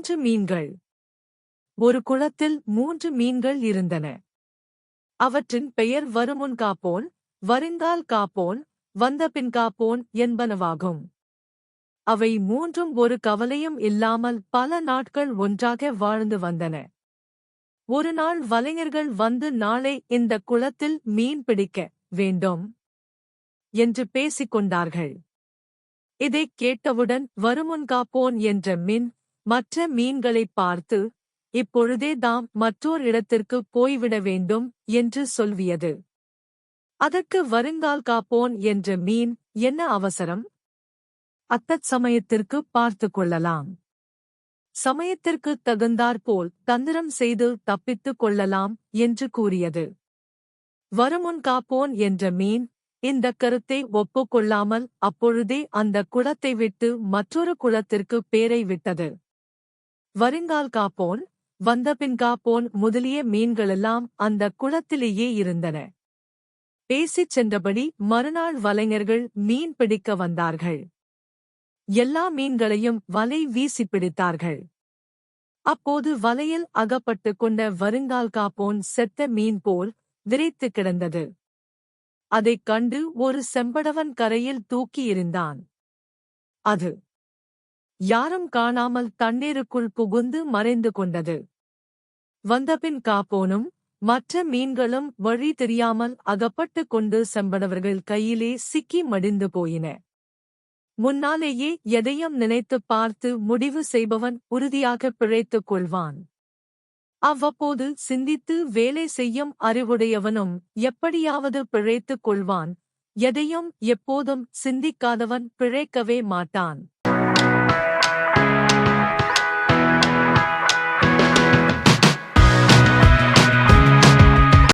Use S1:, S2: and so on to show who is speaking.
S1: 3 மீன்கள். ஒரு குளத்தில் 3 மீன்கள் இருந்தன. அவற்றின் பெயர் வருமுன் காப்போன், வருங்கால் காப்போன், வந்தபின் காப்போன் என்பனவாகும். அவை மூன்றும் ஒரு கவலையும் இல்லாமல் பல நாட்கள் ஒன்றாக வாழ்ந்து வந்தன. ஒரு நாள் வலைஞர்கள் வந்து நாளை இந்த குளத்தில் மீன் பிடிக்க வேண்டும் என்று பேசிக் கொண்டார்கள். இதைக் கேட்டவுடன் வருமுன்காப்போன் என்ற மீன் மற்ற மீன்களைப் பார்த்து, இப்பொழுதே தாம் மற்றோர் இடத்திற்கு போய்விட வேண்டும் என்று சொல்வியது. அதற்கு வருங்கால் காப்போன் என்ற மீன், என்ன அவசரம்? அத்தச் சமயத்திற்கு பார்த்துக் கொள்ளலாம். சமயத்திற்குத் தகுந்தாற்போல் தந்திரம் செய்து தப்பித்துக் கொள்ளலாம் என்று கூறியது. வருமுன் காப்போன் என்ற மீன் இந்தக் கருத்தை ஒப்புக்கொள்ளாமல் அப்பொழுதே அந்த குளத்தை விட்டு மற்றொரு குளத்திற்கு பேரை விட்டது. வருங்கால் காப்போன், வந்தபின் காப்போன் முதலிய மீன்களெல்லாம் அந்த குளத்திலேயே இருந்தன. பேசிச் சென்றபடி மறுநாள் வலைஞர்கள் மீன் பிடிக்க வந்தார்கள். எல்லா மீன்களையும் வலை வீசி பிடித்தார்கள். அப்போது வலையில் அகப்பட்டுக் கொண்ட வருங்கால் காப்போன் செத்த மீன் போல் விரைத்து கிடந்தது. அதைக் கண்டு ஒரு செம்படவன் கரையில் தூக்கி எறிந்தான். அது யாரும் காணாமல் தண்ணீருக்குள் புகுந்து மறைந்து கொண்டது. வந்தபின் காப்போனும் மற்ற மீன்களும் வழி தெரியாமல் அகப்பட்டுக் கொண்டு செம்படவர்கள் கையிலே சிக்கி மடிந்து போயின. முன்னாலேயே எதையும் நினைத்துப் பார்த்து முடிவு செய்பவன் உறுதியாகப் பிழைத்துக் கொள்வான். அவ்வப்போது சிந்தித்து வேலை செய்யும் அறிவுடையவனும் எப்படியாவது பிழைத்துக் கொள்வான். எதையும் எப்போதும் சிந்திக்காதவன் பிழைக்கவே மாட்டான்.